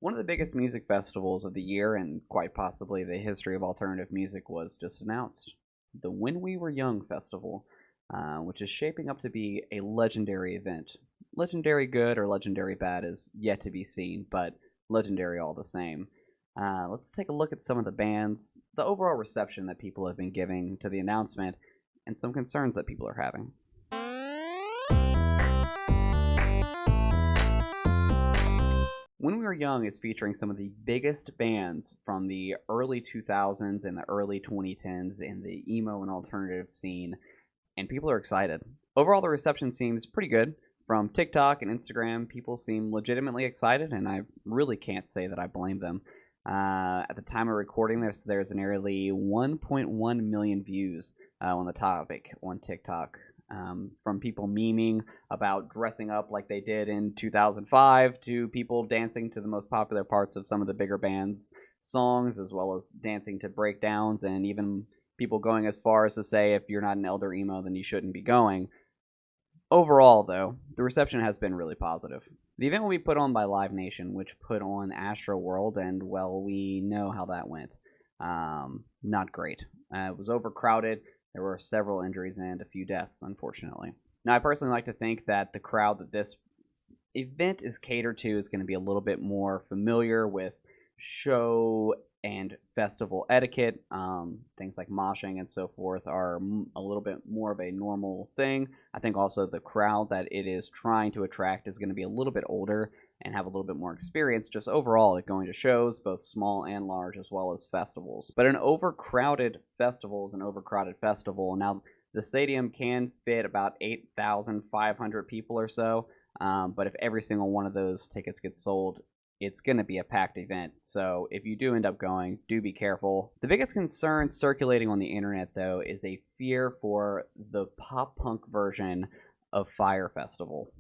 One of the biggest music festivals of the year and quite possibly the history of alternative music was just announced. The When We Were Young Festival, which is shaping up to be a legendary event. Legendary good or legendary bad is yet to be seen, but legendary all the same. Let's take a look at some of the bands, the overall reception that people have been giving to the announcement, and some concerns that people are having. When We Were Young is featuring some of the biggest bands from the early 2000s and the early 2010s in the emo and alternative scene, and people are excited. Overall, the reception seems pretty good. From TikTok and Instagram, people seem legitimately excited, and I really can't say that I blame them. At the time of recording this, there's nearly 1.1 million views on the topic on TikTok. From people memeing about dressing up like they did in 2005 to people dancing to the most popular parts of some of the bigger bands' songs, as well as dancing to breakdowns, and even people going as far as to say if you're not an elder emo, then you shouldn't be going. Overall, though, the reception has been really positive. The event will be put on by Live Nation, which put on Astroworld, and, well, we know how that went. Not great. It was overcrowded. There were several injuries and a few deaths, unfortunately. Now, I personally like to think that the crowd that this event is catered to is going to be a little bit more familiar with show and festival etiquette. Things like moshing and so forth are a little bit more of a normal thing. I think also the crowd that it is trying to attract is going to be a little bit older and have a little bit more experience just overall at going to shows, both small and large, as well as festivals. But an overcrowded festival is an overcrowded festival. Now, the stadium can fit about 8,500 people or so, but if every single one of those tickets gets sold, it's going to be a packed event. So if you do end up going, do be careful. The biggest concern circulating on the internet, though, is a fear for the pop-punk version of Fyre Festival.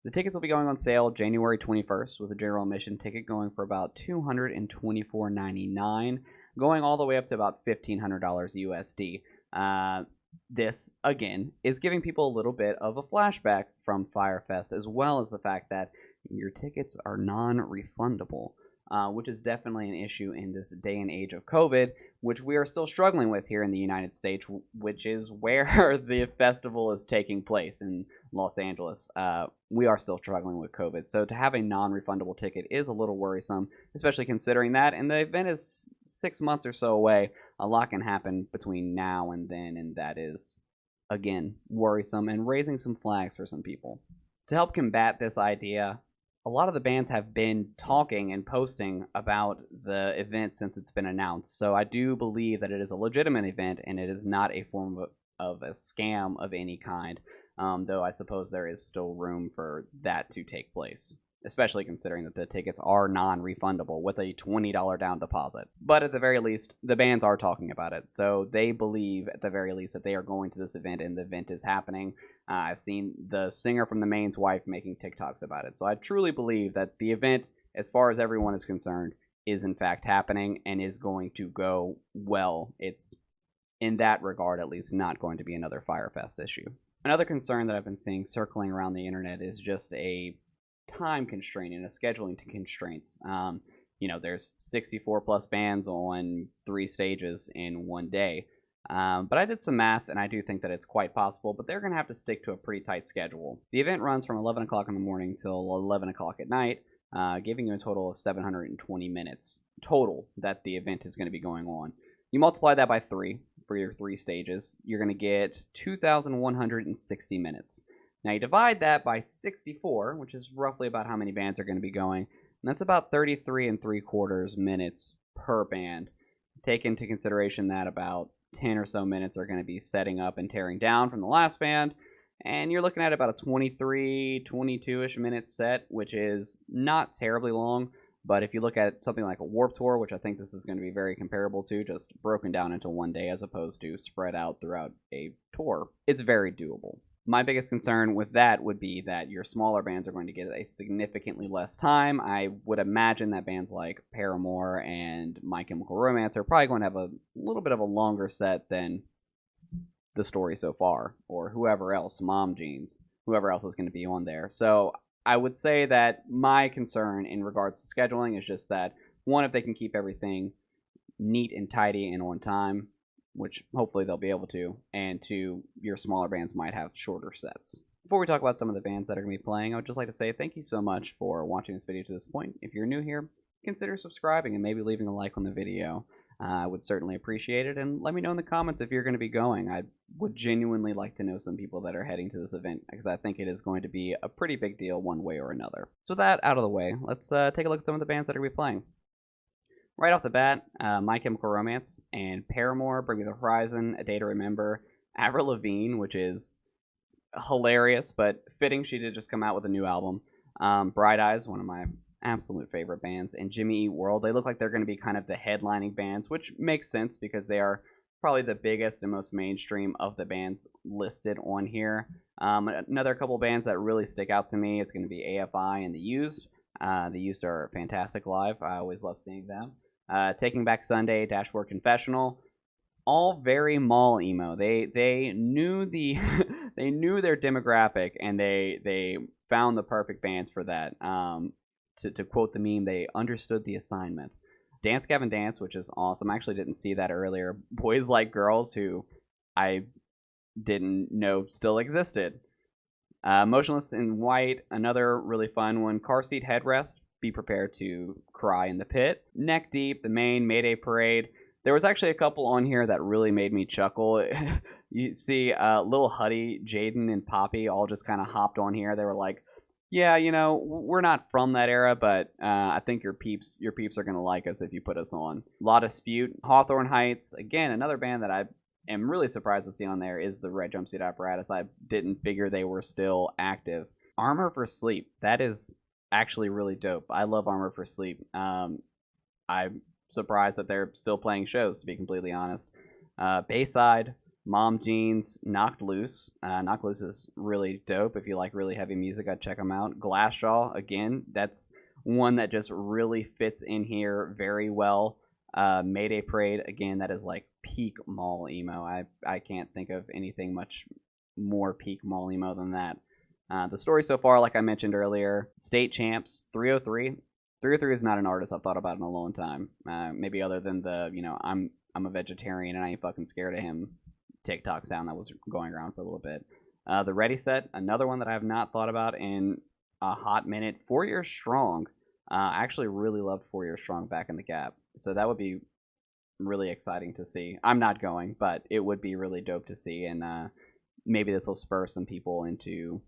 The tickets will be going on sale January 21st, with a general admission ticket going for about $224.99, going all the way up to about $1,500 USD. This, again, is giving people a little bit of a flashback from Fyre Fest, as well as the fact that your tickets are non-refundable, which is definitely an issue in this day and age of COVID, which we are still struggling with here in the United States, which is where the festival is taking place in Los Angeles. We are still struggling with COVID, so to have a non-refundable ticket is a little worrisome, especially considering that, and the event is 6 months or so away. A lot can happen between now and then, and that is, again, worrisome and raising some flags for some people. To help combat this idea, a lot of the bands have been talking and posting about the event since it's been announced. So I do believe that it is a legitimate event and it is not a form of a scam of any kind, though I suppose there is still room for that to take place, especially considering that the tickets are non-refundable with a $20 down deposit. But at the very least, the bands are talking about it, so they believe at the very least that they are going to this event and the event is happening. I've seen the singer from The Main's wife making TikToks about it, so I truly believe that the event, as far as everyone is concerned, is in fact happening and is going to go well. It's, in that regard at least, not going to be another Fyre Fest issue. Another concern that I've been seeing circling around the internet is just a time constraint and a scheduling constraints. There's 64 plus bands on 3 stages in one day. But I did some math, and I do think that it's quite possible, but they're going to have to stick to a pretty tight schedule. The event runs from 11 o'clock in the morning till 11 o'clock at night, giving you a total of 720 minutes total that the event is going to be going on. You multiply that by 3 for your 3 stages, you're going to get 2,160 minutes. Now you divide that by 64, which is roughly about how many bands are going to be going, and that's about 33 3/4 minutes per band. Take into consideration that about 10 or so minutes are going to be setting up and tearing down from the last band, and you're looking at about a 23, 22-ish minute set, which is not terribly long, but if you look at something like a Warped Tour, which I think this is going to be very comparable to, just broken down into one day as opposed to spread out throughout a tour, it's very doable. My biggest concern with that would be that your smaller bands are going to get a significantly less time. I would imagine that bands like Paramore and My Chemical Romance are probably going to have a little bit of a longer set than The Story So Far, or whoever else, Mom Jeans, whoever else is going to be on there. So I would say that my concern in regards to scheduling is just that, one, if they can keep everything neat and tidy and on time, which hopefully they'll be able to, and two, your smaller bands might have shorter sets. Before we talk about some of the bands that are going to be playing, I would just like to say thank you so much for watching this video to this point. If you're new here, consider subscribing and maybe leaving a like on the video. I would certainly appreciate it, and let me know in the comments if you're going to be going. I would genuinely like to know some people that are heading to this event, because I think it is going to be a pretty big deal one way or another. So with that out of the way, let's take a look at some of the bands that are going to be playing. Right off the bat, My Chemical Romance and Paramore, Bring Me the Horizon, A Day to Remember, Avril Lavigne, which is hilarious, but fitting, she did just come out with a new album. Bright Eyes, one of my absolute favorite bands, and Jimmy Eat World. They look like they're going to be kind of the headlining bands, which makes sense because they are probably the biggest and most mainstream of the bands listed on here. Another couple bands that really stick out to me is going to be AFI and The Used. The Used are fantastic live. I always love seeing them. Taking Back Sunday, Dashboard Confessional, all very mall emo. They knew the they knew their demographic, and they found the perfect bands for that. To quote the meme, they understood the assignment. Dance Gavin Dance, which is awesome. I actually didn't see that earlier. Boys Like Girls, who I didn't know still existed. Motionless in White, another really fun one. Car Seat Headrest, be prepared to cry in the pit. Neck Deep, The Main, Mayday Parade. There was actually a couple on here that really made me chuckle. You see Lil Huddy, Jaden, and Poppy all just kind of hopped on here. They were like, yeah, you know, we're not from that era, but I think your peeps are going to like us if you put us on. La Dispute, Hawthorne Heights. Again, another band that I am really surprised to see on there is the Red Jumpsuit Apparatus. I didn't figure they were still active. Armor for Sleep. That is actually really dope. I love Armor for Sleep. I'm surprised that they're still playing shows, to be completely honest. Bayside, Mom Jeans, Knocked Loose. Knocked Loose is really dope. If you like really heavy music, I'd check them out. Glassjaw, again, that's one that just really fits in here very well. Mayday Parade, again, that is like peak mall emo. I can't think of anything much more peak mall emo than that. The story so far, like I mentioned earlier, State Champs, 303. 303 is not an artist I've thought about in a long time. Maybe other than the, I'm a vegetarian and I ain't fucking scared of him TikTok sound that was going around for a little bit. The Ready Set, another one that I have not thought about in a hot minute. 4 Years Strong. I actually really loved 4 Years Strong back in the Gap. So that would be really exciting to see. I'm not going, but it would be really dope to see. And maybe this will spur some people into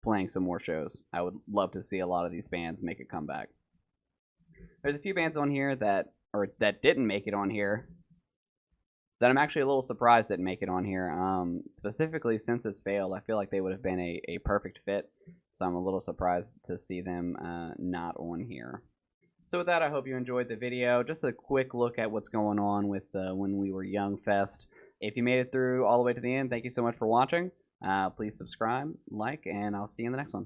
playing some more shows. I would love to see a lot of these bands make a comeback. There's a few bands on here that didn't make it on here that I'm actually a little surprised didn't make it on here. Specifically, Census Failed, I feel like they would have been a perfect fit. So I'm a little surprised to see them not on here. So with that, I hope you enjoyed the video. Just a quick look at what's going on with When We Were Young Fest. If you made it through all the way to the end, thank you so much for watching. Please subscribe, like, and I'll see you in the next one.